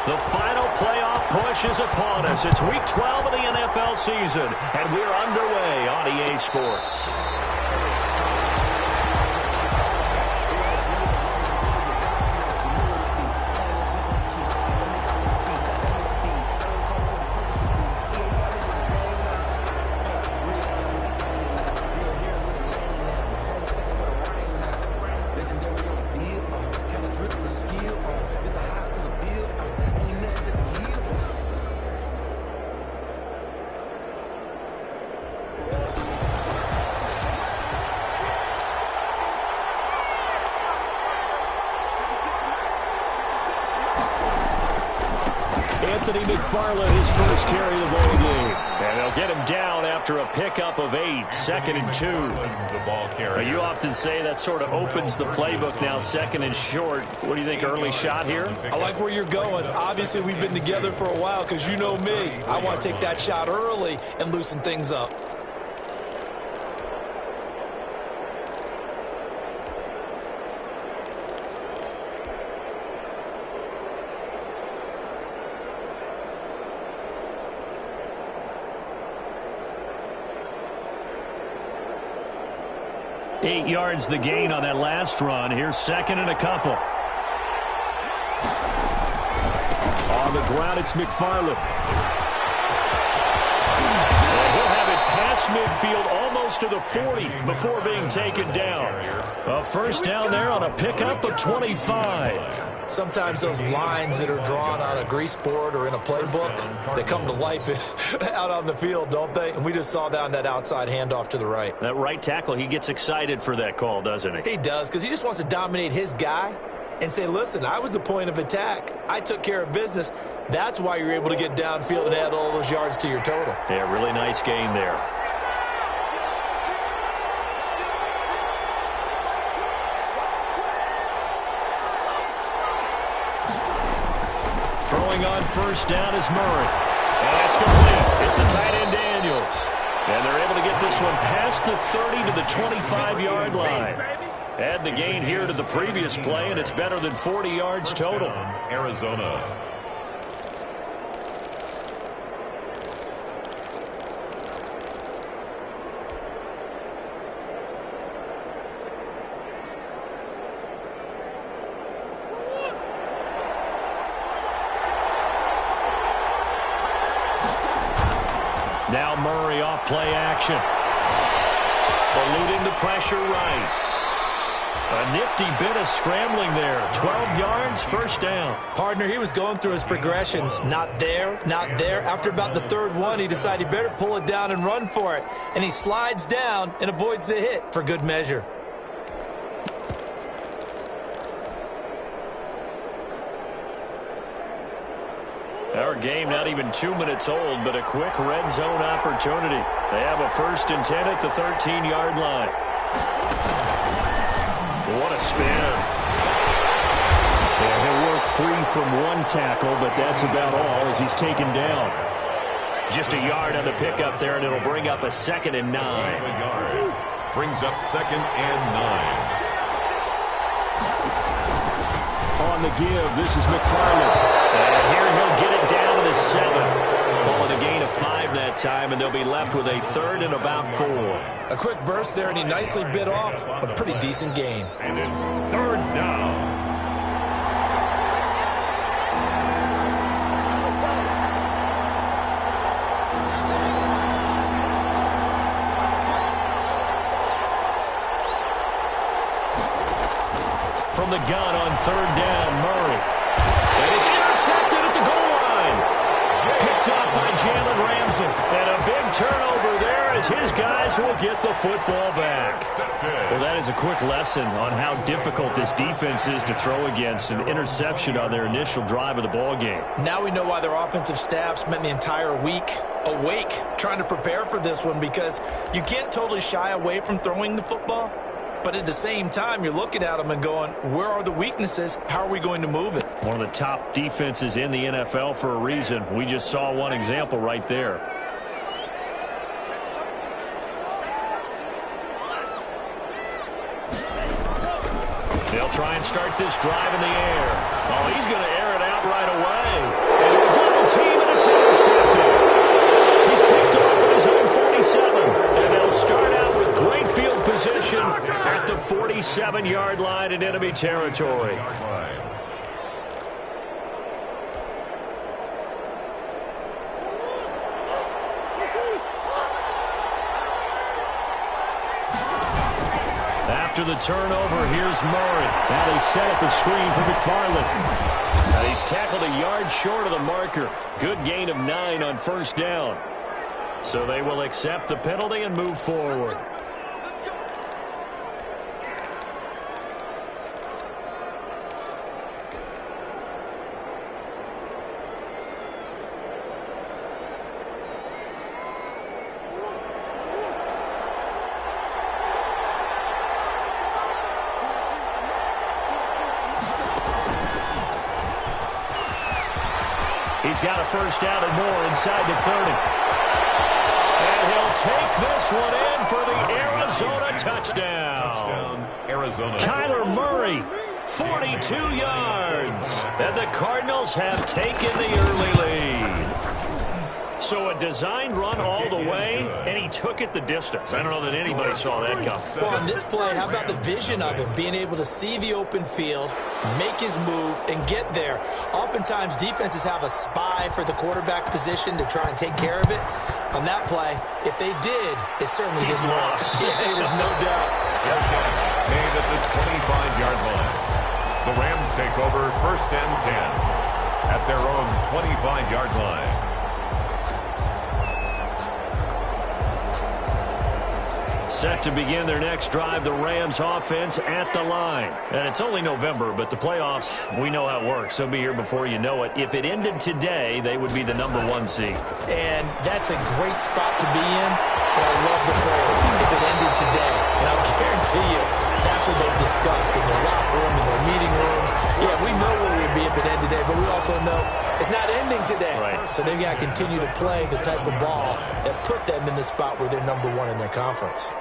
The final playoff push is upon us. It's Week 12 of the NFL season, and we're underway on EA Sports. McFarland, his first carry of the ball game. And they'll get him down after a pickup of 8, 2nd and 2. You often say that sort of opens the playbook now, 2nd and short. What do you think, early shot here? I like where you're going. Obviously, we've been together for a while because you know me. I want to take that shot early and loosen things up. Eight yards the gain on that last run. Here's 2nd and a couple. On the ground, it's McFarland. And he'll have it past midfield almost to the 40 before being taken down. A first down there on a pickup of 25. Sometimes those lines that are drawn on a grease board or in a playbook, they come to life out on the field, don't they? And we just saw that on that outside handoff to the right. That right tackle, he gets excited for that call, doesn't he? He does, because he just wants to dominate his guy and say, listen, I was the point of attack. I took care of business. That's why you're able to get downfield and add all those yards to your total. Yeah, really nice gain there. Throwing on first down is Murray. And it's complete. It's the tight end Daniels. And they're able to get this one past the 30 to the 25-yard line. Add the gain here to the previous play, and it's better than 40 yards total. Arizona. Now Murray off play action. Eluding the pressure right. A nifty bit of scrambling there. 12 yards, first down. Partner, he was going through his progressions. Not there, not there. After about the third one, he decided he better pull it down and run for it. And he slides down and avoids the hit for good measure. Our game not even 2 minutes old, but a quick red zone opportunity. They have a 1st and 10 at the 13-yard line. What a spin. Yeah, he'll work free from one tackle, but that's about all as he's taken down. Just a yard on the pickup there, and it'll bring up a 2nd and 9. Brings up 2nd and 9. On the give, this is McFarland. And here he'll get it down to the 7. Call it a gain of 5 that time, and they'll be left with a 3rd and about 4. A quick burst there, and he nicely bit off a pretty decent gain. And it's 3rd down. From the gun on 3rd down, Murray. And it's intercepted at the goal line. Picked up by Jalen Ramsey. And a big turnover there as his guys will get the football back. Well, that is a quick lesson on how difficult this defense is to throw against. An interception on their initial drive of the ball game. Now we know why their offensive staff spent the entire week awake trying to prepare for this one, because you can't totally shy away from throwing the football. But at the same time, you're looking at them and going, where are the weaknesses? How are we going to move it? One of the top defenses in the NFL for a reason. We just saw one example right there. They'll try and start this drive in the air. Oh, he's going to air it out right away. 7-yard line in enemy territory. After the turnover, here's Murray. Now they set up a screen for McFarland. And he's tackled a yard short of the marker. Good gain of 9 on first down. So they will accept the penalty and move forward. He's got a first down and more inside the 30. And he'll take this one in for the Arizona touchdown. Arizona. Kyler Murray, 42 yards. And the Cardinals have taken the early lead. So a designed run all the way, and he took it the distance. I don't know that anybody saw that coming. Well, on this play, how about the vision of him, being able to see the open field, make his move, and get there. Oftentimes, defenses have a spy for the quarterback position to try and take care of it. On that play, if they did, it certainly didn't work. Yeah, there's no doubt. Made at the 25-yard line. The Rams take over first and 10 at their own 25-yard line. Set to begin their next drive, the Rams offense at the line. And it's only November, but the playoffs, we know how it works. They'll be here before you know it. If it ended today, they would be the #1 seed. And that's a great spot to be in, but I love the phrase, if it ended today. And I'll guarantee you, that's what they've discussed in their locker room, in their meeting rooms. Yeah, we know where we'd be if it ended today, but we also know it's not ending today. Right. So they've got to continue to play the type of ball that put them in the spot where they're #1 in their conference.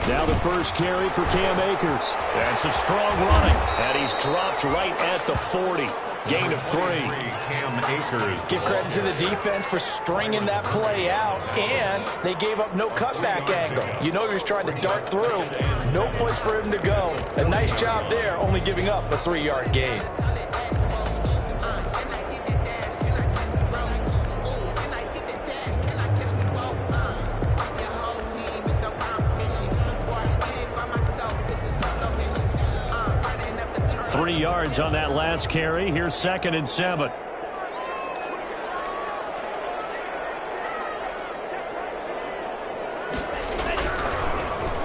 Now the first carry for Cam Akers. And some strong running. And he's dropped right at the 40. Gain of 3. Cam Akers. Give credit to the defense for stringing that play out, and they gave up no cutback angle. You know he was trying to dart through. No place for him to go. A nice job there, only giving up a 3-yard gain. Three yards on that last carry. Here's 2nd and 7.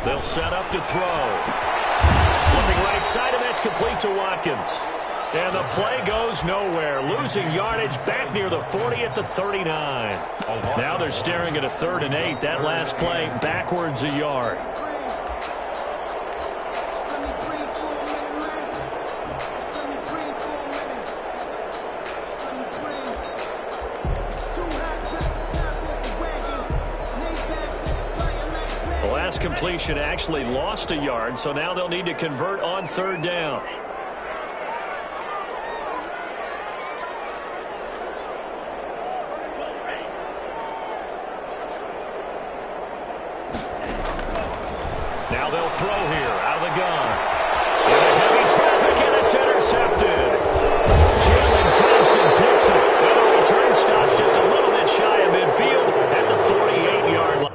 They'll set up to throw. Flipping right side, and that's complete to Watkins. And the play goes nowhere. Losing yardage back near the 40 at the 39. Now they're staring at a 3rd and 8. That last play backwards a yard. Completion actually lost a yard, so now they'll need to convert on 3rd down. Now they'll throw here out of the gun. Into heavy traffic, and it's intercepted. Jalen Thompson picks it. And the return stops just a little bit shy of midfield at the 48-yard line.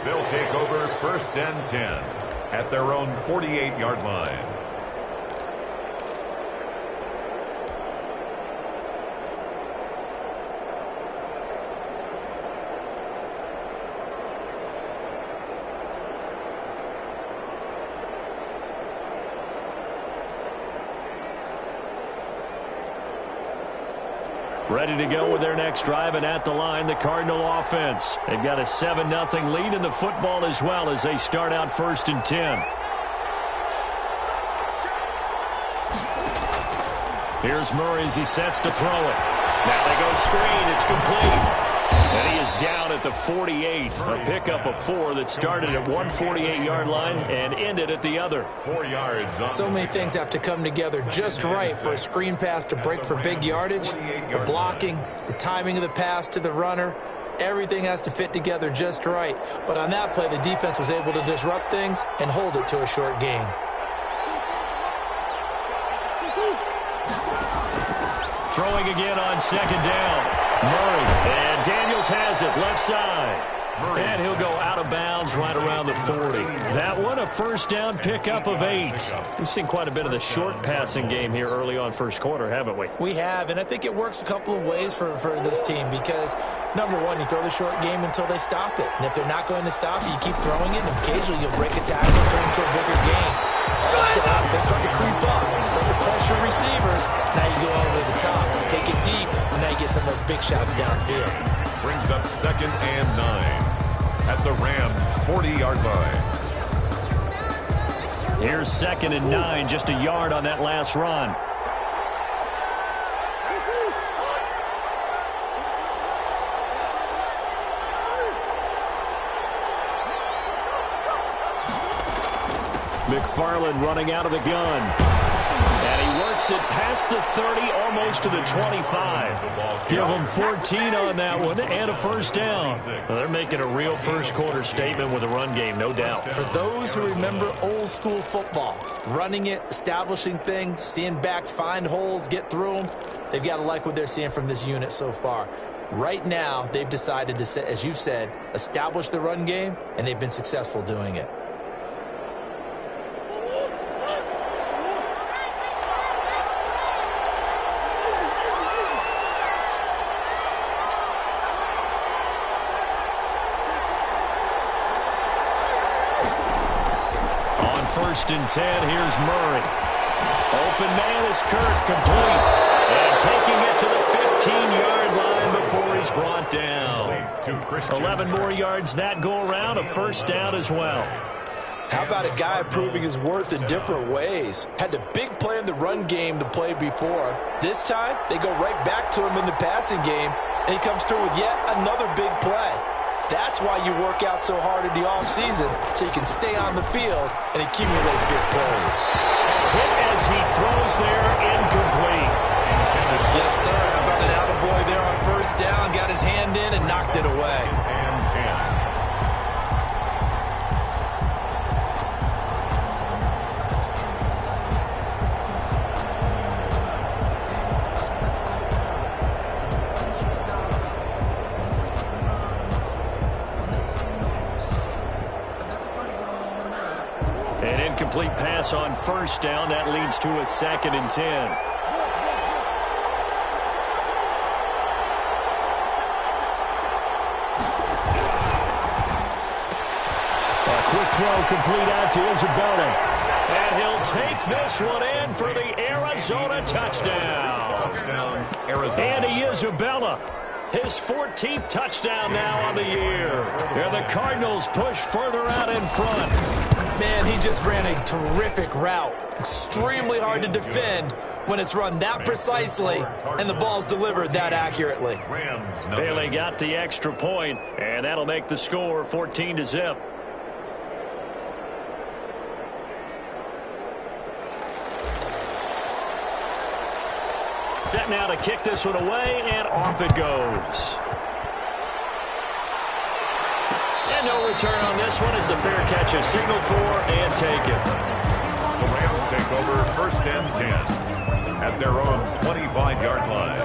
They'll take over 1st and 10 at their own 48-yard line. Ready to go with their next drive, and at the line, the Cardinal offense. They've got a 7-0 lead in the football as well as they start out 1st and 10. Here's Murray as he sets to throw it. Now they go screen. It's complete. And he is down at the 48. A pickup of 4 that started at one 48-yard line and ended at the other. 4 yards. So many things have to come together just right for a screen pass to break for big yardage. The blocking, the timing of the pass to the runner, everything has to fit together just right. But on that play, the defense was able to disrupt things and hold it to a short gain. Throwing again on 2nd down. Murray, and Daniels has it left side. And he'll go out of bounds right around the 40. That one a 1st down pickup of 8. We've seen quite a bit of the short passing game here early on 1st quarter, haven't we? We have, and I think it works a couple of ways for this team because, number one, you throw the short game until they stop it. And if they're not going to stop it, you keep throwing it, and occasionally you'll break a tackle and turn into a bigger game. Also, if they start to creep up, start to pressure receivers, now you go over the top, take it deep, and now you get some of those big shots downfield. Brings up 2nd and 9 at the Rams' 40-yard line. Here's 2nd and 9, just a yard on that last run. McFarland running out of the gun. And he works it past the 30, almost to the 25. Give them 14 on that one and a 1st down. Well, they're making a real 1st quarter statement with a run game, no doubt. For those who remember old school football, running it, establishing things, seeing backs find holes, get through them, they've got to like what they're seeing from this unit so far. Right now, they've decided to, as you said, establish the run game, and they've been successful doing it. On 1st and 10, here's Murray. Open man is Kirk, complete. And taking it to the 15-yard line before he's brought down. 11 more yards that go around, a 1st down as well. How about a guy proving his worth in different ways? Had the big play in the run game to play before. This time, they go right back to him in the passing game, and he comes through with yet another big play. That's why you work out so hard in the offseason, so you can stay on the field and accumulate big plays. Hit as he throws there, incomplete. Yes, sir. How about an attaboy there on 1st down? Got his hand in and knocked it away. And 10. An incomplete pass on 1st down. That leads to a 2nd and 10. A quick throw complete out to Isabella. And he'll take this one in for the Arizona touchdown. Arizona. Andy Isabella. His 14th touchdown now on the year. And the Cardinals push further out in front. Man, he just ran a terrific route. Extremely hard to defend when it's run that precisely and the ball's delivered that accurately. Bailey got the extra point, and that'll make the score 14-0. Set now to kick this one away, and off it goes. And no return on this one as the fair catch is signaled for and taken. The Rams take over 1st and 10 at their own 25-yard line.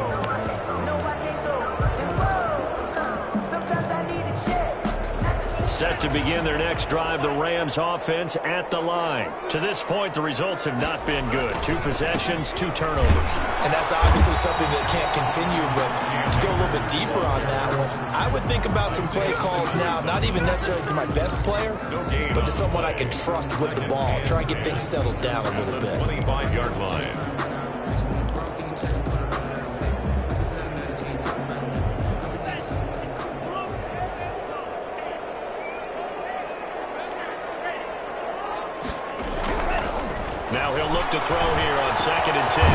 set to begin their next drive, the Rams offense at the line. To this point, the results have not been good. 2 possessions, 2 turnovers. And that's obviously something that can't continue, but to go a little bit deeper on that one, I would think about some play calls now, not even necessarily to my best player, but to someone I can trust with the ball. Try and get things settled down a little bit. 25-yard line. Now he'll look to throw here on 2nd and 10.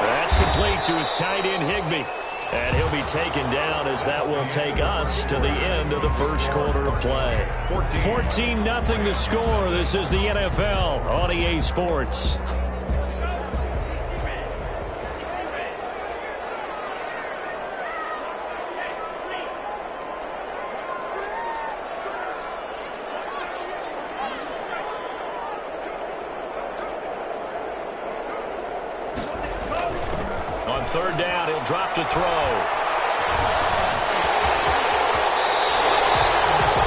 That's complete to his tight end, Higbee. And he'll be taken down as that will take us to the end of the first quarter of play. 14-0 to score. This is the NFL on EA Sports. On 3rd down, he'll drop to throw.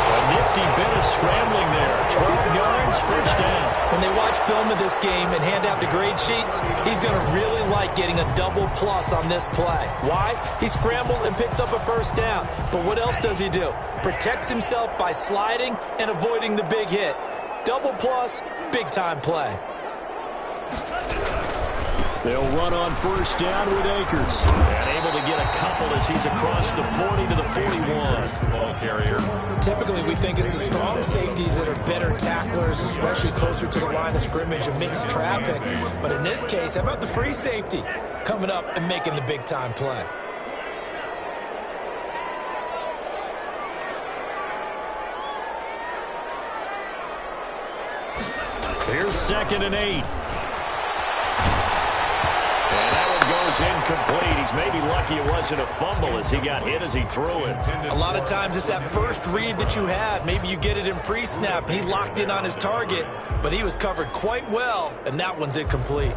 A nifty bit of scrambling there. 12 yards, 1st down. When they watch film of this game and hand out the grade sheets, he's going to really like getting a double plus on this play. Why? He scrambles and picks up a 1st down. But what else does he do? Protects himself by sliding and avoiding the big hit. Double plus, big-time play. They'll run on 1st down with Akers. And able to get a couple as he's across the 40 to the 41. Ball carrier. Typically, we think it's the strong safeties that are better tacklers, especially closer to the line of scrimmage amidst traffic. But in this case, how about the free safety coming up and making the big-time play? Here's 2nd and 8. And that one goes incomplete. He's maybe lucky it wasn't a fumble as he got hit as he threw it. A lot of times it's that first read that you have. Maybe you get it in pre-snap. He locked in on his target, but he was covered quite well, and that one's incomplete.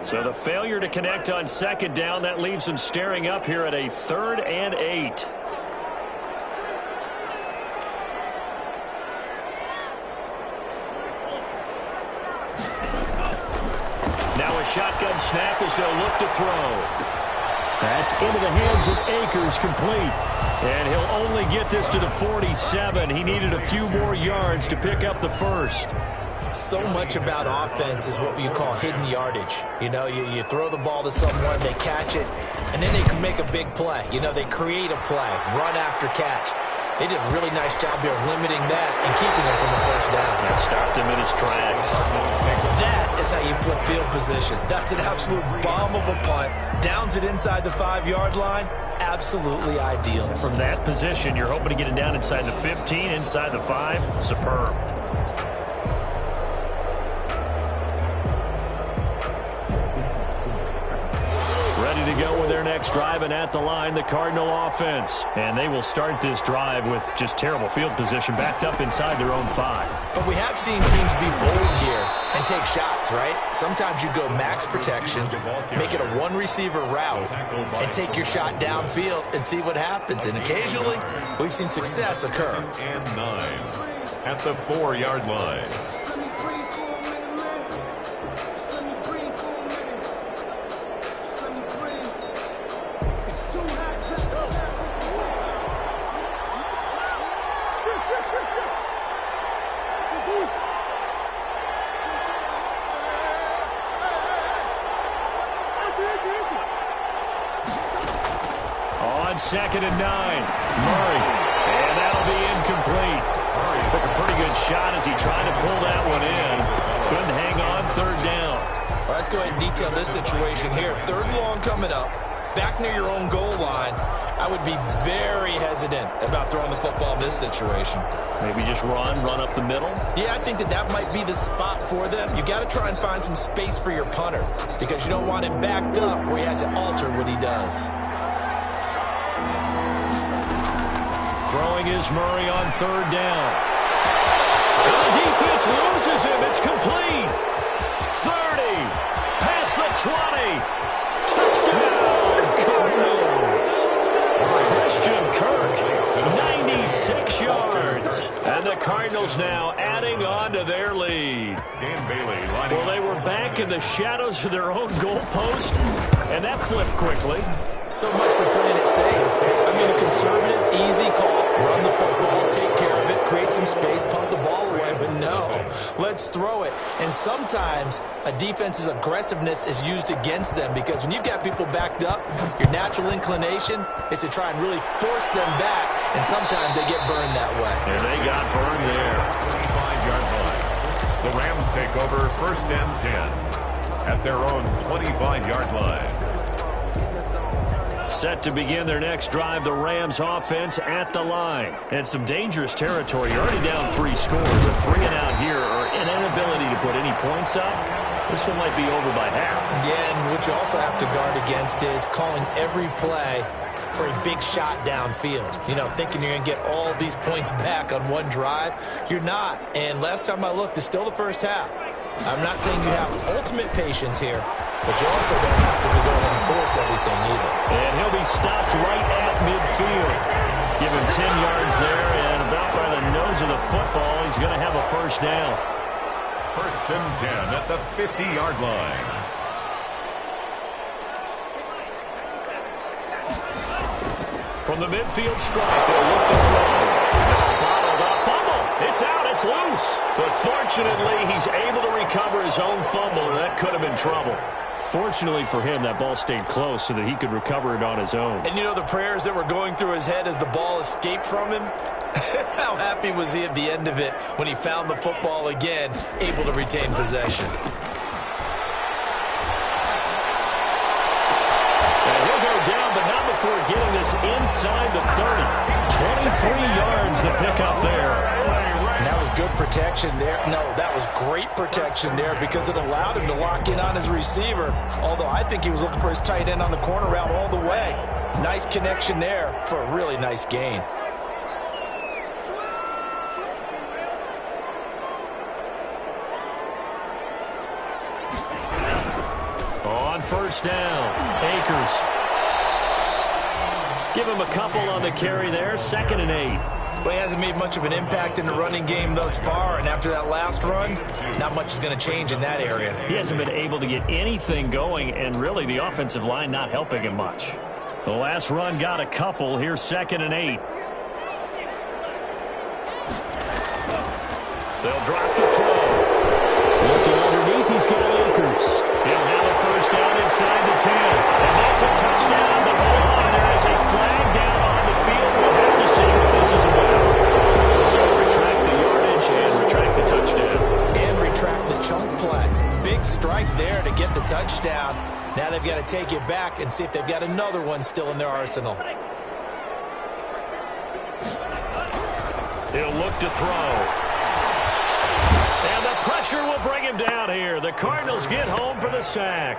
So the failure to connect on 2nd down, that leaves him staring up here at a 3rd and 8. Now a shotgun snap as they'll look to throw. That's into the hands of Akers, complete. And he'll only get this to the 47. He needed a few more yards to pick up the 1st. So much about offense is what you call hidden yardage. You know, you throw the ball to someone, they catch it, and then they can make a big play. You know, they create a play, run after catch. They did a really nice job here of limiting that and keeping him from a 1st down. And stopped him in his tracks. That is how you flip field position. That's an absolute bomb of a punt. Downs it inside the 5-yard line. Absolutely ideal. From that position, you're hoping to get it down inside the 15, inside the 5. Superb. To go with their next drive, and at the line, the Cardinal offense. And they will start this drive with just terrible field position, backed up inside their own 5. But we have seen teams be bold here and take shots, right? Sometimes you go max protection, make it a one-receiver route, and take your shot downfield and see what happens. And occasionally, we've seen success occur. And 9 at the 4-yard line. On 2nd and 9, Murray, and that'll be incomplete. Took a pretty good shot as he tried to pull that one in. Couldn't hang on 3rd down. Well, let's go ahead and detail this situation here. 3rd and long coming up, back near your own goal line. I would be very hesitant about throwing the football in this situation. Maybe just run up the middle? Yeah, I think that might be the spot for them. You got to try and find some space for your punter because you don't want him backed up where he has to alter what he does. Throwing is Murray on 3rd down. The defense loses him. It's complete. 30. Past the 20. Touchdown, Cardinals. Christian Kirk, 96 yards. And the Cardinals now adding on to their lead. Well, they were back in the shadows of their own goalpost, and that flipped quickly. So much for playing it safe. I mean, a conservative, easy call. Run the football, take care of it, create some space, punt the ball away. But no, let's throw it. And sometimes a defense's aggressiveness is used against them because when you've got people backed up, your natural inclination is to try and really force them back, and sometimes they get burned that way. And they got burned there. 25-yard line. The Rams take over 1st and 10 at their own 25-yard line. Set to begin their next drive, the Rams offense at the line. And some dangerous territory. You're already down 3 scores. A 3-and-out here or an inability to put any points up. This one might be over by half. Yeah, and what you also have to guard against is calling every play for a big shot downfield. You know, thinking you're going to get all these points back on one drive. You're not. And last time I looked, it's still the first half. I'm not saying you have ultimate patience here, but you also don't have to go ahead and force everything either. And he'll be stopped right at midfield. Give him 10 yards there, and about by the nose of the football, he's going to have a first down. 1st and 10 at the 50-yard line. From the midfield stripe, they'll look to throw. Bottled up, fumble. It's out, it's loose. But fortunately, he's able to recover his own fumble, and that could have been trouble. Fortunately for him, that ball stayed close so that he could recover it on his own. And you know the prayers that were going through his head as the ball escaped from him? How happy was he at the end of it when he found the football again, able to retain possession? And he'll go down, but not before getting this inside the 30. 23 yards to pick up there. And that was good protection there. No, that was great protection there because it allowed him to lock in on his receiver. Although I think he was looking for his tight end on the corner route all the way. Nice connection there for a really nice gain. On 1st down, Akers. Give him a couple on the carry there. 2nd and 8. Well, he hasn't made much of an impact in the running game thus far, and after that last run, not much is going to change in that area. He hasn't been able to get anything going, and really the offensive line not helping him much. The last run got a couple. Here's 2nd and 8. They'll drop the throw. Looking underneath, he's got Akers. He'll have a first down inside the 10. And that's a touchdown. But hold on, there is a flag down on the field. We'll have to see what this is about. So retract the yardage and retract the touchdown. And retract the chunk play. Big strike there to get the touchdown. Now they've got to take it back and see if they've got another one still in their arsenal. He'll look to throw. And the pressure will bring him down here. The Cardinals get home for the sack.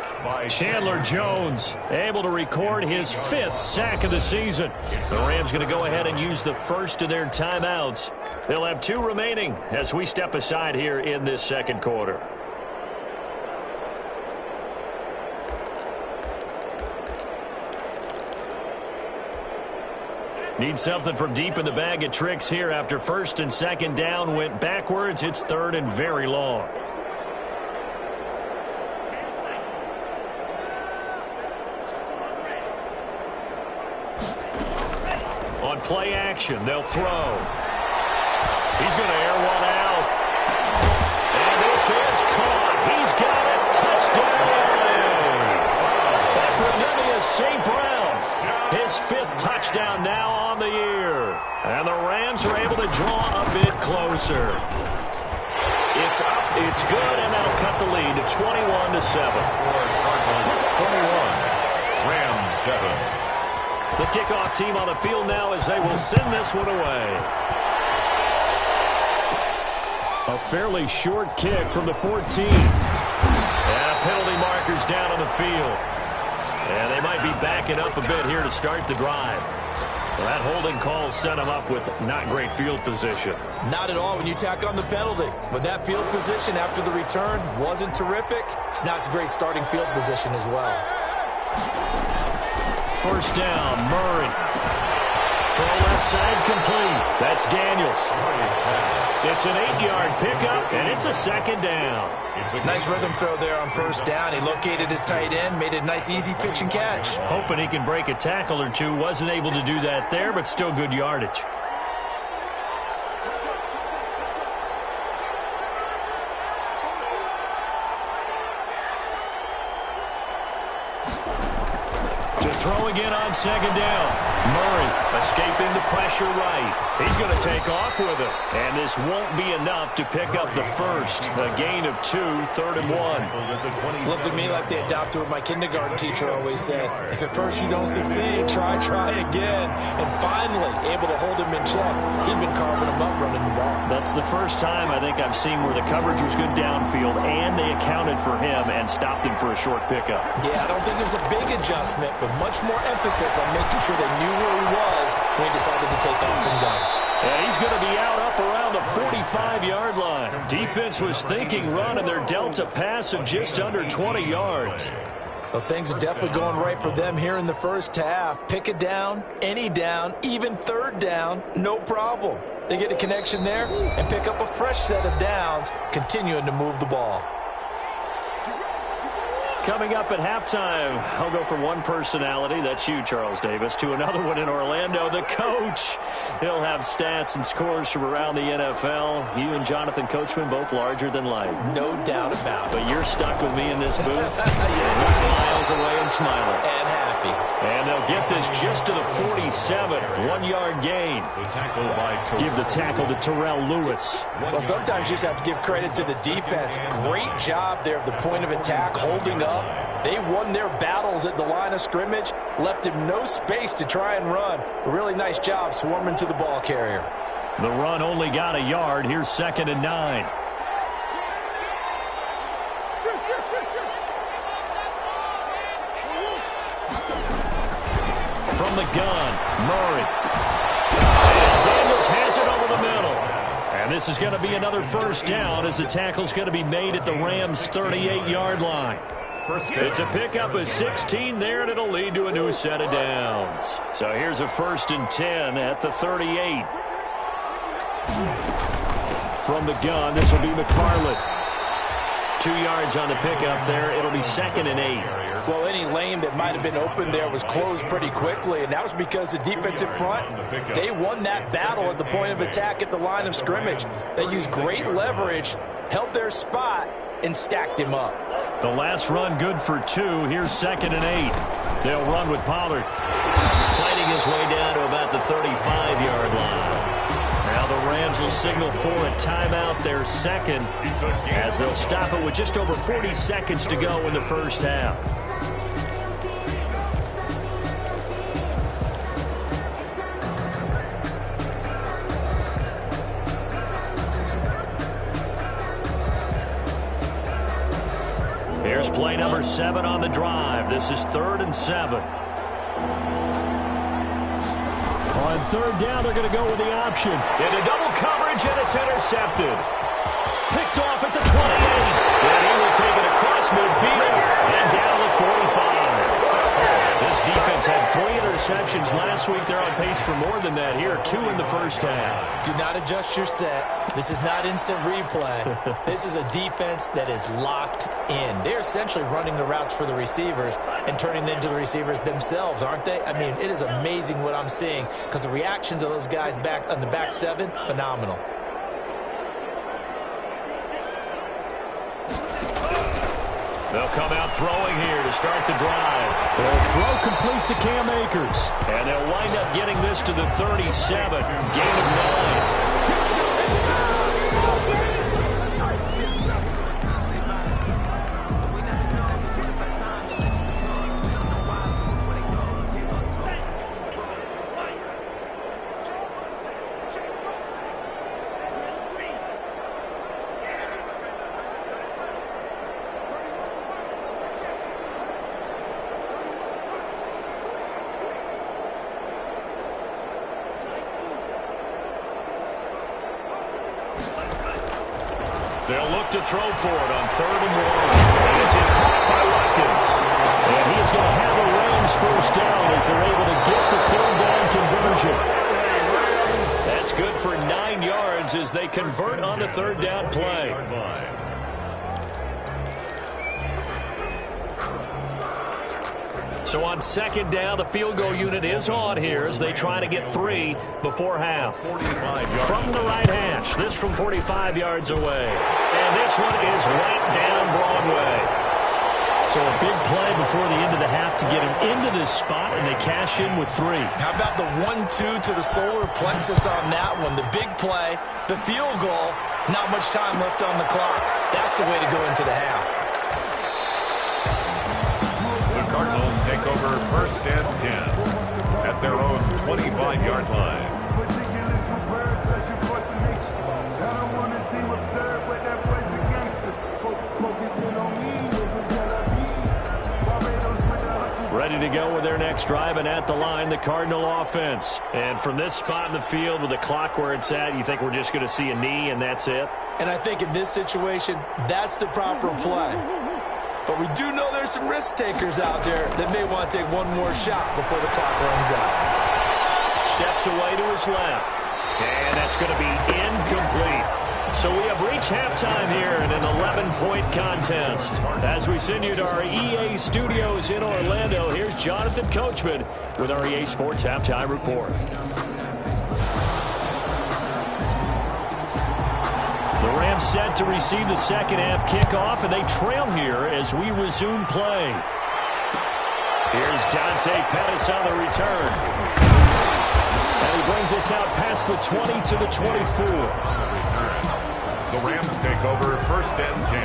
Chandler Jones able to record his 5th sack of the season. The Rams going to go ahead and use the first of their timeouts. They'll have 2 remaining as we step aside here in this 2nd quarter. Need something from deep in the bag of tricks here after 1st and 2nd down went backwards. It's 3rd and very long. On play action, they'll throw. He's going to air one out. And this is caught. He's got it. Touchdown. Equanimous St. Brown. His 5th touchdown now on the year. And the Rams are able to draw a bit closer. It's up, it's good, and that'll cut the lead to 21-7. 21, Rams 7. The kickoff team on the field now as they will send this one away. A fairly short kick from the 14. And penalty markers down on the field. And they might be backing up a bit here to start the drive. Well, that holding call set him up with not great field position. Not at all when you tack on the penalty. But that field position after the return wasn't terrific. It's not a great starting field position as well. First down, Murray. Throw left side complete. That's Daniels. It's an 8-yard pickup, and it's a second down. Nice rhythm throw there on first down. He located his tight end, made a nice easy pitch and catch. Hoping he can break a tackle or two. Wasn't able to do that there, but still good yardage. To throw again on second down. Murray escaping the pressure right. He's going to take off with it. And this won't be enough to pick up the first. A gain of 2, 3rd and 1. Looked to me like they adopted what my kindergarten teacher always said. If at first you don't succeed, try again. And finally, able to hold him in check. He'd been carving him up running the ball. That's the first time I think I've seen where the coverage was good downfield and they accounted for him and stopped him for a short pickup. Yeah, I don't think it was a big adjustment, but much more emphasis on making sure they knew where he was when he decided to take off and go. And he's going to be out up around the 45-yard line. Defense was thinking run, and they're dealt a pass of just under 20 yards. Well, things are definitely going right for them here in the first half. Pick a down, any down, even third down, no problem. They get a connection there and pick up a fresh set of downs, continuing to move the ball. Coming up at halftime, I'll go from one personality, that's you, Charles Davis, to another one in Orlando, the coach. He'll have stats and scores from around the NFL. You and Jonathan Coachman, both larger than life. No doubt about it. But you're stuck with me in this booth. He's miles away and smiling. And happy. And they'll get this just to the 47, 1-yard gain. Give the tackle to Terrell Lewis. Well, sometimes you just have to give credit to the defense. Great job there at the point of attack, holding up. They won their battles at the line of scrimmage, left him no space to try and run. A really nice job swarming to the ball carrier. The run only got a yard. Here's 2nd and 9. From the gun, Murray. And Daniels has it over the middle. And this is going to be another first down as the tackle's going to be made at the Rams' 38-yard line. It's a pickup of 16 there, and it'll lead to a new set of downs. So here's a 1st and 10 at the 38. From the gun, this will be McFarland. 2 yards on the pickup there. It'll be 2nd and 8. Well, any lane that might have been open there was closed pretty quickly, and that was because the defensive front, they won that battle at the point of attack at the line of scrimmage. They used great leverage, held their spot, and stacked him up. The last run good for 2. Here's 2nd and 8. They'll run with Pollard. Fighting his way down to about the 35-yard line. Now the Rams will signal for a timeout, their second, as they'll stop it with just over 40 seconds to go in the first half. Here's play number 7 on the drive. This is 3rd and 7. On 3rd down, they're going to go with the option. Into double coverage, and it's intercepted. Picked off at the 28. And he will take it across midfield and down the 45. This defense had 3 interceptions last week. They're on pace for more than that here. 2 in the first half. Do not adjust your set. This is not instant replay. This is a defense that is locked in. They're essentially running the routes for the receivers and turning into the receivers themselves, aren't they? I mean, it is amazing what I'm seeing because the reactions of those guys back on the back 7, phenomenal. They'll come out throwing here to start the drive. They'll throw complete to Cam Akers. And they'll wind up getting this to the 37. Gain of 9. They'll look to throw for it on 3rd and 1. And this is caught by Watkins. And he is going to have a Rams first down as they're able to get the 3rd down conversion. That's good for 9 yards as they convert on the 3rd down play. So on 2nd down, the field goal unit is on here as they try to get 3 before half. From the right hash, this from 45 yards away. And this one is right down Broadway. So a big play before the end of the half to get him into this spot, and they cash in with 3. How about the 1-2 to the solar plexus on that one? The big play, the field goal, not much time left on the clock. That's the way to go into the half. Cardinals take over 1st and 10 at their own 25-yard line. Ready to go with their next drive, and at the line, the Cardinal offense. And from this spot in the field with the clock where it's at, you think we're just going to see a knee and that's it? And I think in this situation, that's the proper play. But we do know there's some risk takers out there that may want to take one more shot before the clock runs out. Steps away to his left. And that's going to be incomplete. So we have reached halftime here in an 11-point contest. As we send you to our EA studios in Orlando, here's Jonathan Coachman with our EA Sports Halftime Report. The Rams set to receive the second half kickoff, and they trail here as we resume play. Here's Dante Pettis on the return. And he brings us out past the 20 to the 24. The Rams take over 1st and 10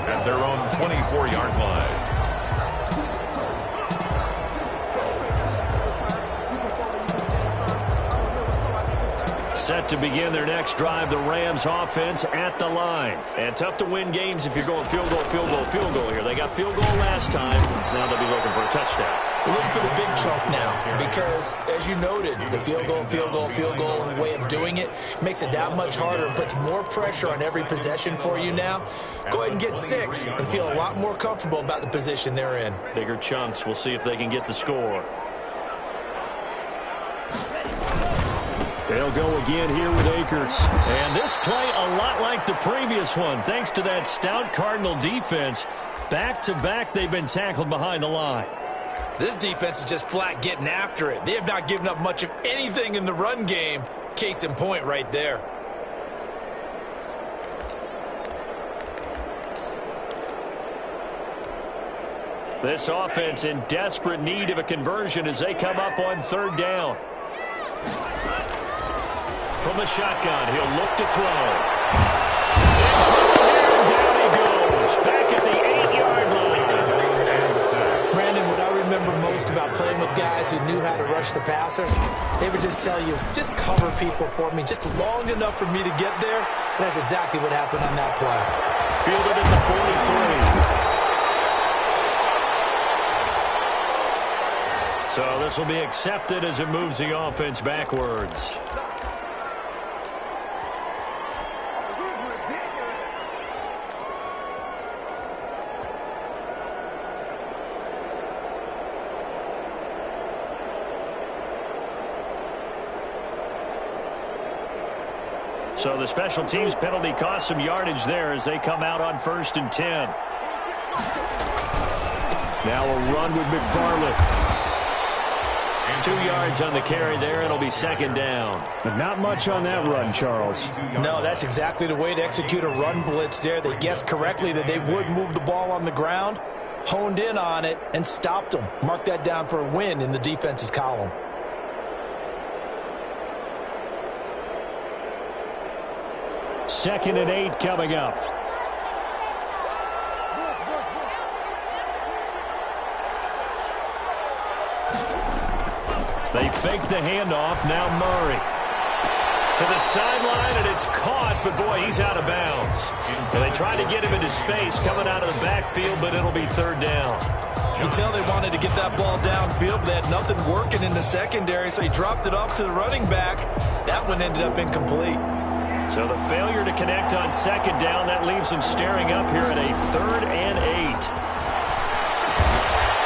at their own 24-yard line. Set to begin their next drive, the Rams offense at the line. And tough to win games if you're going field goal, field goal, field goal here. They got field goal last time. Now they'll be looking for a touchdown. We're looking for the big chunk now because, as you noted, the field goal way of doing it makes it that much harder and puts more pressure on every possession for you now. Go ahead and get 6 and feel a lot more comfortable about the position they're in. Bigger chunks. We'll see if they can get the score. They'll go again here with Akers. And this play a lot like the previous one. Thanks to that stout Cardinal defense, back-to-back they've been tackled behind the line. This defense is just flat getting after it. They have not given up much of anything in the run game. Case in point right there. This offense in desperate need of a conversion as they come up on 3rd down. From the shotgun, he'll look to throw. And trouble here, down he goes. Back at the 8-yard line. Brandon, what I remember most about playing with guys who knew how to rush the passer, they would just tell you, just cover people for me, just long enough for me to get there. And that's exactly what happened on that play. Fielded at the 43. So this will be accepted as it moves the offense backwards. So the special teams penalty cost some yardage there as they come out on 1st and 10. Now a run with McFarland. 2 yards on the carry there. It'll be 2nd down. But not much on that run, Charles. No, that's exactly the way to execute a run blitz there. They guessed correctly that they would move the ball on the ground, honed in on it, and stopped them. Mark that down for a win in the defense's column. 2nd and 8 coming up. They fake the handoff. Now Murray to the sideline, and it's caught, but boy, he's out of bounds. And they tried to get him into space coming out of the backfield, but it'll be 3rd down. You can tell they wanted to get that ball downfield, but they had nothing working in the secondary, so he dropped it off to the running back. That one ended up incomplete. So the failure to connect on second down, that leaves him staring up here at a 3rd and 8.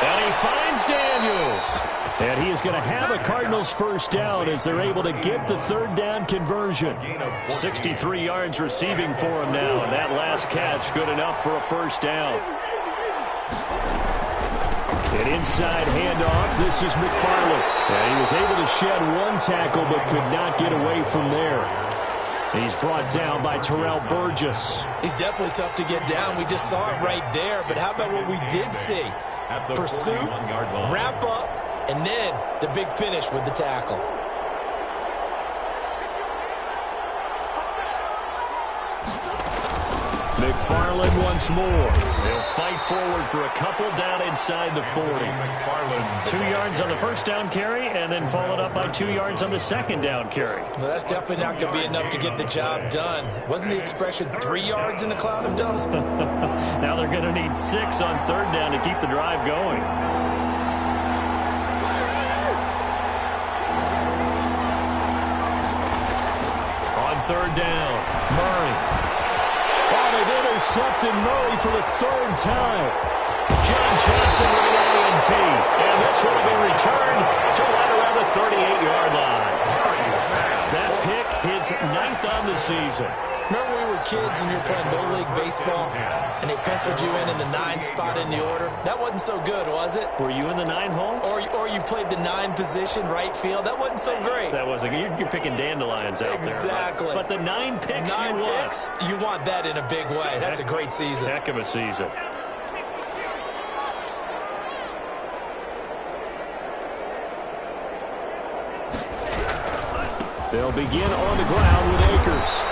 And he finds Daniels. And he is going to have a Cardinals first down as they're able to get the 3rd down conversion. 63 yards receiving for him now. And that last catch good enough for a first down. An inside handoff. This is McFarland. And he was able to shed one tackle but could not get away from there. He's brought down by Terrell Burgess. He's definitely tough to get down. We just saw it right there. But how about what we did see? Pursuit, wrap up, and then the big finish with the tackle. McFarland once more. They'll fight forward for a couple down inside the 40. 2 yards on the first down carry, and then followed up by 2 yards on the second down carry. Well, that's definitely not going to be enough to get the job done. Wasn't the expression 3 yards in a cloud of dust? Now they're going to need 6 on 3rd down to keep the drive going. On 3rd down, Murray. Oh, they've intercepted Murray for the 3rd time. John Johnson with an INT. And this will be returned to right around the 38-yard line. That pick, his 9th on the season. Remember we were kids and you were playing Little League Baseball, and they penciled you in the 9 spot in the order? That wasn't so good, was it? Were you in the 9 hole? Or you played the 9 position, right field? That wasn't so great. That wasn't. You're picking dandelions out exactly. there. But the 9 picks 9 you picks, you want that in a big way. That's a great season. Heck of a season. They'll begin on the ground with Akers.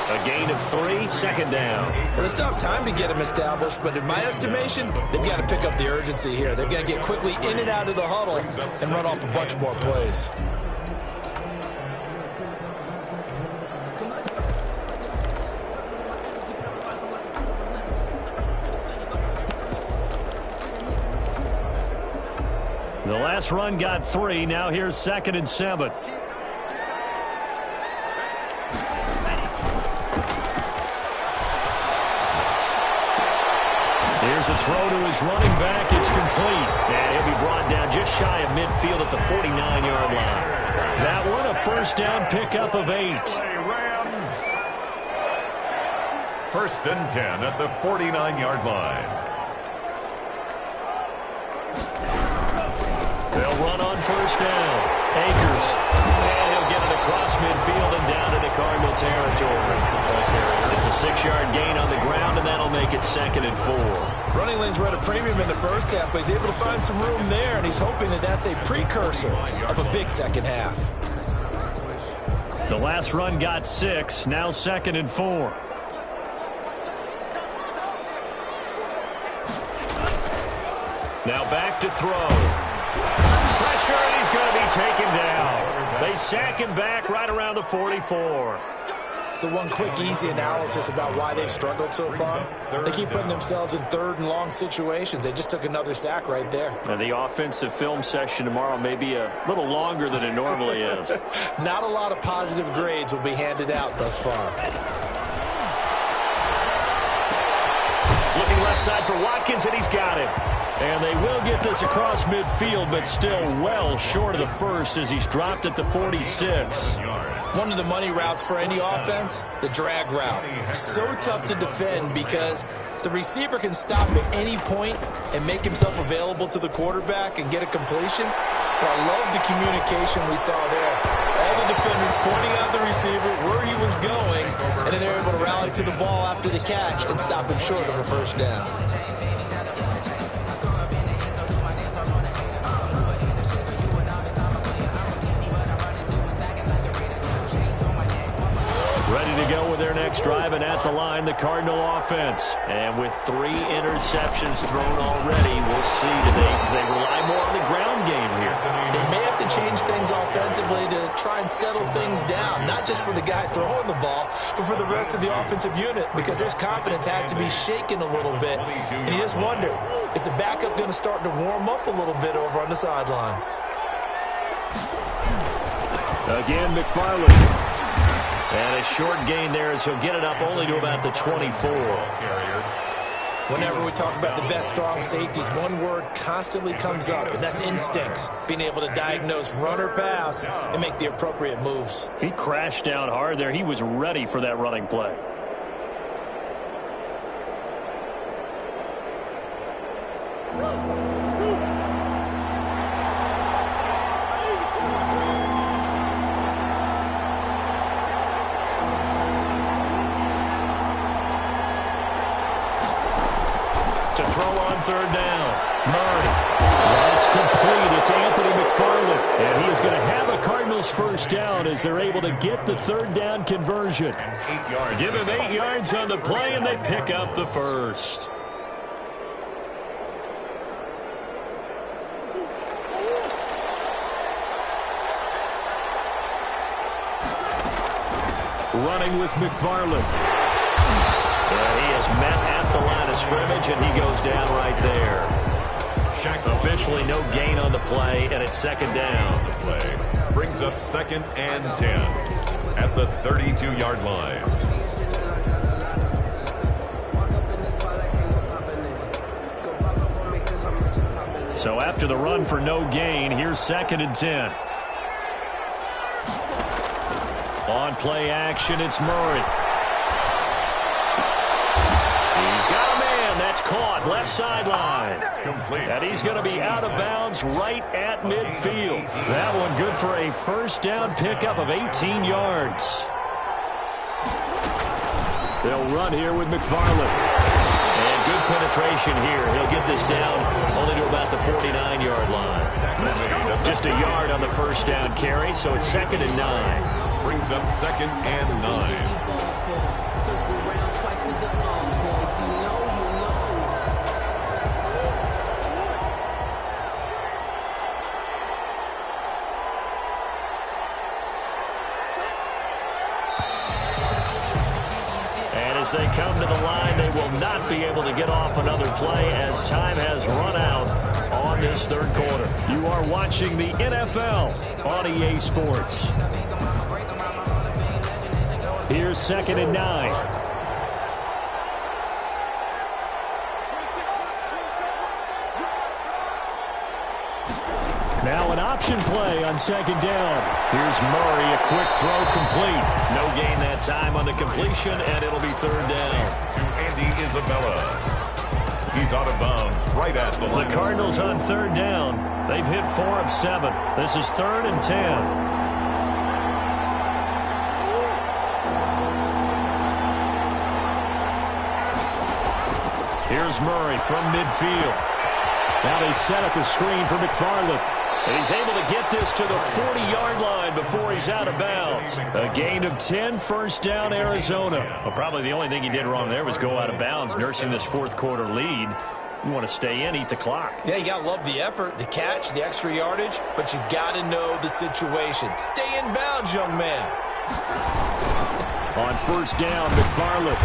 A gain of 3, second down. Well, they still have time to get him established, but in my estimation, they've got to pick up the urgency here. They've got to get quickly in and out of the huddle and run off a bunch more plays. The last run got 3. Now here's 2nd and 7. Here's a throw to his running back. It's complete. And he'll be brought down just shy of midfield at the 49-yard line. That one a first down pickup of 8. Rams. 1st and 10 at the 49-yard line. They'll run on first down. Akers. And he'll get it across midfield and down into Cardinal territory. It's a 6-yard gain on the ground, and that'll make it 2nd and 4. Running lanes were at a premium in the first half, but he's able to find some room there, and he's hoping that that's a precursor of a big second half. The last run got 6. Now 2nd and 4. Now back to throw. Pressure, and he's going to be taken down. They sack him back right around the 44. So one quick, easy analysis about why they've struggled so far. They keep putting themselves in 3rd and long situations. They just took another sack right there. The offensive film session tomorrow may be a little longer than it normally is. Not a lot of positive grades will be handed out thus far. Looking left side for Watkins, and he's got him. And they will get this across midfield, but still well short of the first as he's dropped at the 46. One of the money routes for any offense, the drag route. So tough to defend because the receiver can stop at any point and make himself available to the quarterback and get a completion. Well, I love the communication we saw there. All the defenders pointing out the receiver, where he was going, and then they're able to rally to the ball after the catch and stop him short of a first down. Ready to go with their next drive, and at the line, the Cardinal offense. And with 3 interceptions thrown already, we'll see. Do they rely more on the ground game here? They may have to change things offensively to try and settle things down, not just for the guy throwing the ball, but for the rest of the offensive unit, because their confidence has to be shaken a little bit. And you just wonder, is the backup going to start to warm up a little bit over on the sideline? Again, McFarland. And a short gain there as he'll get it up only to about the 24. Whenever we talk about the best strong safeties, one word constantly comes up, and that's instincts. Being able to diagnose run or pass and make the appropriate moves. He crashed down hard there. He was ready for that running play. To throw on third down. Murray. That's complete. It's Anthony McFarland. And he is going to have a Cardinals first down as they're able to get the third down conversion. 8 yards. Give him 8 yards on the play, and they pick up the first. Running with McFarland. And he is met at the line of scrimmage, and he goes down right there. Officially no gain on the play, and it's second down. The play brings up 2nd and 10 at the 32-yard line. So after the run for no gain, here's 2nd and 10. On play action, it's Murray. He's got a man. That's caught. Left sideline. Complete. And he's going to be out of bounds right at midfield. That one good for a first down pickup of 18 yards. They'll run here with McFarland. And good penetration here. He'll get this down only to about the 49-yard line. Just a yard on the first down carry, so it's 2nd and 9. Brings up 2nd and 9. As they come to the line, they will not be able to get off another play as time has run out on this third quarter. You are watching the NFL on EA Sports. Here's 2nd and 9. Now an option play on 2nd down. Here's Murray, a quick throw complete. No gain that time on the completion, and it'll be 3rd down. To Andy Isabella. He's out of bounds right at the line. The Cardinals on 3rd down. They've hit 4 of 7. This is 3rd and 10. Here's Murray from midfield. Now they set up a screen for McFarland. And he's able to get this to the 40-yard line before he's out of bounds. A gain of 10, first down, Arizona. Well, probably the only thing he did wrong there was go out of bounds, nursing this fourth quarter lead. You want to stay in, eat the clock. Yeah, you got to love the effort, the catch, the extra yardage, but you got to know the situation. Stay in bounds, young man. On first down, McFarland.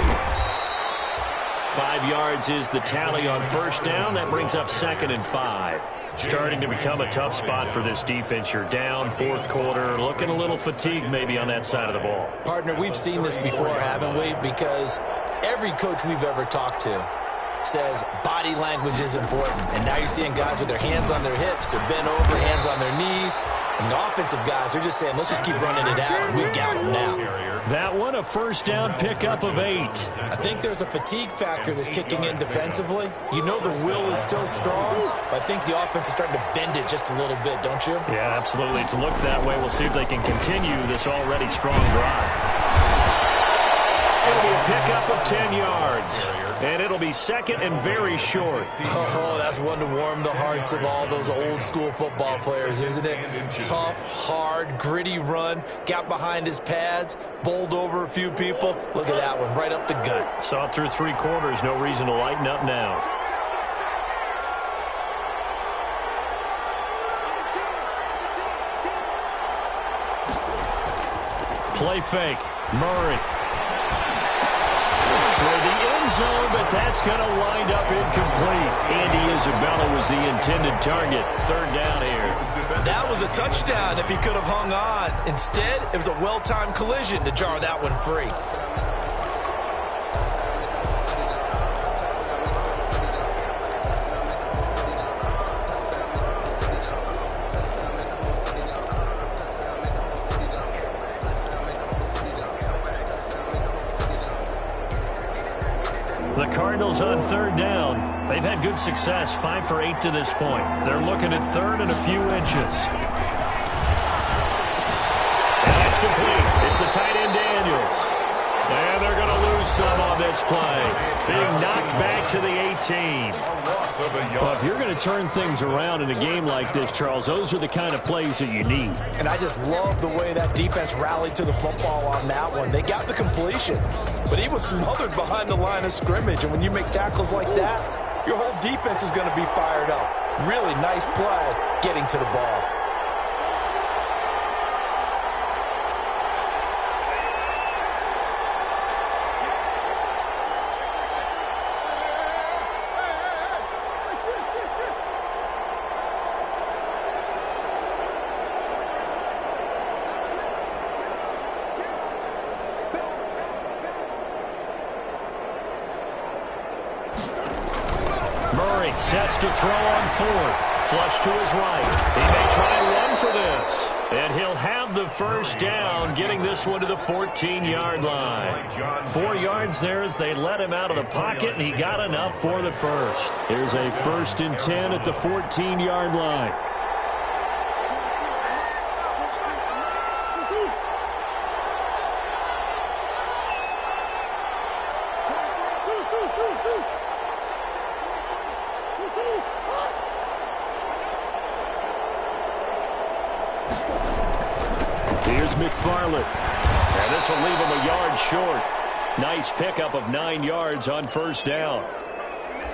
5 yards is the tally on first down. That brings up 2nd and 5. Starting to become a tough spot for this defense. You're down, fourth quarter, looking a little fatigued maybe on that side of the ball. Partner, we've seen this before, haven't we? Because every coach we've ever talked to says body language is important. And now you're seeing guys with their hands on their hips, they're bent over, hands on their knees. And the offensive guys are just saying, let's just keep running it out. We've got them now. That one, a first down pickup of 8. I think there's a fatigue factor that's kicking in defensively. You know the will is still strong, but I think the offense is starting to bend it just a little bit, don't you? Yeah, absolutely. It's looked that way. We'll see if they can continue this already strong drive. It'll be a pickup of 10 yards. And it'll be 2nd and very short. Oh, that's one to warm the hearts of all those old school football players, isn't it? Tough, hard, gritty run. Got behind his pads, bowled over a few people. Look at that one, right up the gut. Saw it through 3 quarters. No reason to lighten up now. Play fake. Murray. Toward the end end zone, but that's going to wind up incomplete. Andy Isabella was the intended target. Third down here. That was a touchdown if he could have hung on. Instead, it was a well-timed collision to jar that one free. The Cardinals on third down. They've had good success, 5 for 8 to this point. They're looking at third and a few inches. And that's complete. It's the tight end Daniels. And they're going to lose some on this play. Being knocked back to the 18. Well, if you're going to turn things around in a game like this, Charles, those are the kind of plays that you need. And I just love the way that defense rallied to the football on that one. They got the completion, but he was smothered behind the line of scrimmage. And when you make tackles like that, your whole defense is going to be fired up. Really nice play getting to the ball. Sets to throw on fourth. Flush to his right. He may try and run for this. And he'll have the first down, getting this one to the 14-yard line. 4 yards there as they let him out of the pocket, and he got enough for the first. Here's a 1st and 10 at the 14-yard line. Here's McFarland. And this will leave him a yard short. Nice pickup of 9 yards on first down.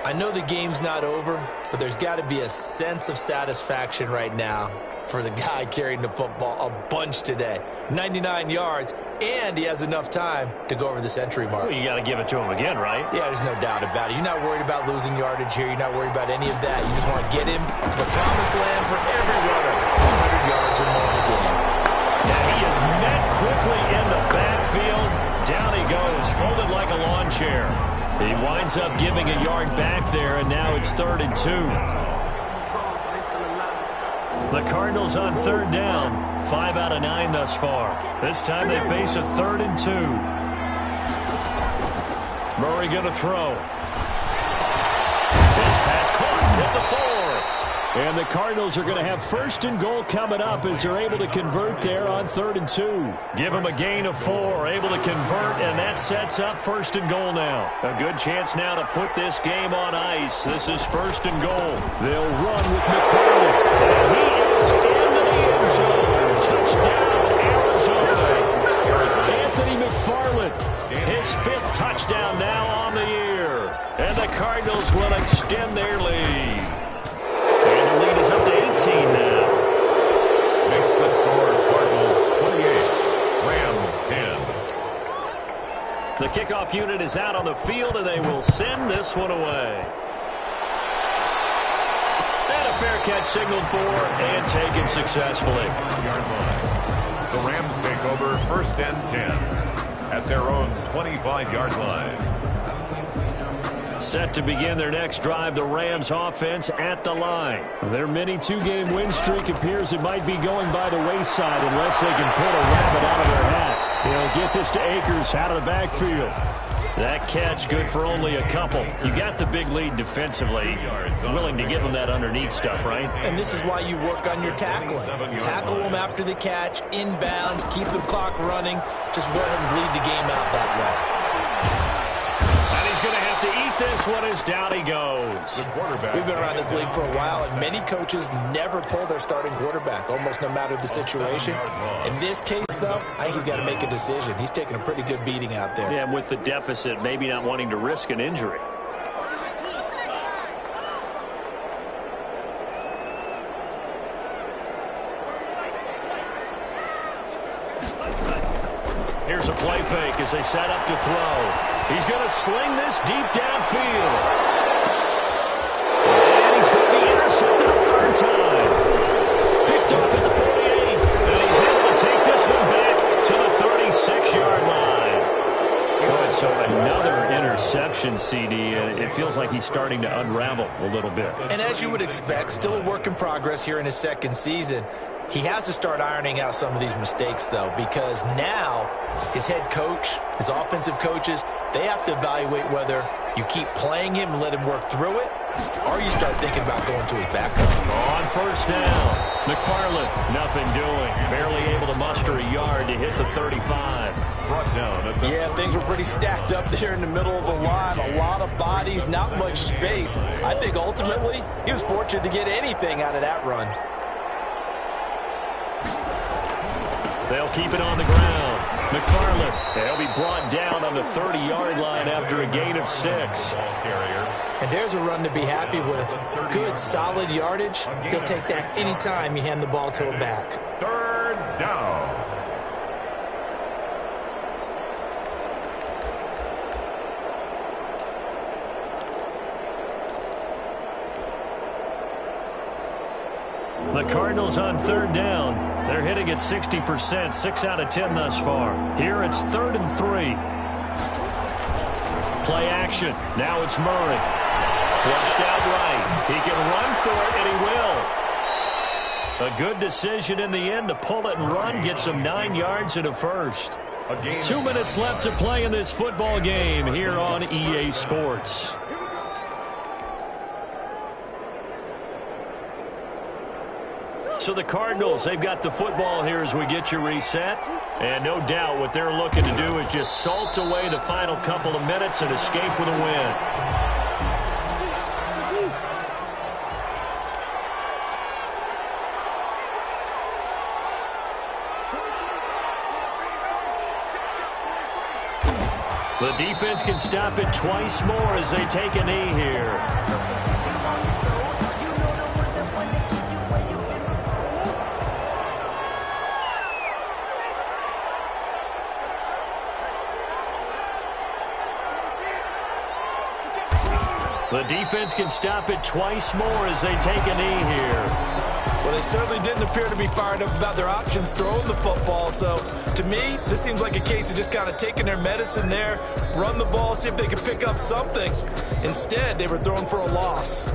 I know the game's not over, but there's got to be a sense of satisfaction right now for the guy carrying the football a bunch today. 99 yards, and he has enough time to go over the century mark. Well, you got to give it to him again, right? Yeah, there's no doubt about it. You're not worried about losing yardage here. You're not worried about any of that. You just want to get him to the promised land for every runner. 100 yards or more in the game. And he is met quickly in the backfield. Down he goes, folded like a lawn chair. He winds up giving a yard back there, and now it's 3rd and 2. The Cardinals on third down, 5 out of 9 thus far. This time they face a 3rd and 2. Murray going to throw. This pass caught at the 4. And the Cardinals are going to have 1st and goal coming up as they're able to convert there on 3rd and 2. Give them a gain of 4, able to convert, and that sets up 1st and goal now. A good chance now to put this game on ice. This is 1st and goal. They'll run with McFarland. And he is into the end zone. Touchdown, Arizona. Anthony McFarland. His 5th touchdown now on the year. And the Cardinals will extend their lead. And the lead is up to 18 now. Makes the score Cardinals 28, Rams 10. The kickoff unit is out on the field, and they will send this one away. And a fair catch signaled for and taken successfully. The Rams take over 1st and 10 at their own 25-yard line. Set to begin their next drive, the Rams offense at the line. Their mini 2-game win streak appears it might be going by the wayside unless they can pull a rabbit out of their hat. They'll get this to Akers out of the backfield. That catch good for only a couple. You got the big lead defensively. Willing to give them that underneath stuff, right? And this is why you work on your tackling. Tackle them after the catch, inbounds, keep the clock running. Just go ahead and bleed the game out that way. And he's going to have to eat this one as down he goes. We've been around this league for a while, and many coaches never pull their starting quarterback, almost no matter the situation. In this case, though, I think he's got to make a decision. He's taking a pretty good beating out there. Yeah, with the deficit, maybe not wanting to risk an injury. Here's a play fake as they set up to throw. He's going to sling this deep downfield. And he's going to be intercepted a third time. Picked off at the 48. And he's able to take this one back to the 36-yard line. Boy, so another interception, CD. It feels like he's starting to unravel a little bit. And as you would expect, still a work in progress here in his second season. He has to start ironing out some of these mistakes, though, because now his head coach, his offensive coaches, they have to evaluate whether you keep playing him and let him work through it, or you start thinking about going to his backup. On first down, McFarland, nothing doing. Barely able to muster a yard to hit the 35. Brought down at the Yeah, things were pretty stacked up there in the middle of the line. A lot of bodies, not much space. I think ultimately he was fortunate to get anything out of that run. They'll keep it on the ground. McFarland, they'll be brought down on the 30-yard line after a gain of 6. And there's a run to be happy with. Good, solid yardage. He'll take that anytime you hand the ball to a back. third down. The Cardinals on third down. They're hitting at 60%, 6 out of 10 thus far. Here it's 3rd and 3. Play action. Now it's Murray. Flushed out right. He can run for it, and he will. A good decision in the end to pull it and run. Gets him 9 yards and a first. 2 minutes left to play in this football game here on EA Sports. So the Cardinals, they've got the football here as we get you reset. And no doubt what they're looking to do is just salt away the final couple of minutes and escape with a win. The defense can stop it twice more as they take a knee here. The defense can stop it twice more as they take a knee here. Well, they certainly didn't appear to be fired up about their options throwing the football. So, to me, this seems like a case of just kind of taking their medicine there, run the ball, see if they could pick up something. Instead, they were throwing for a loss.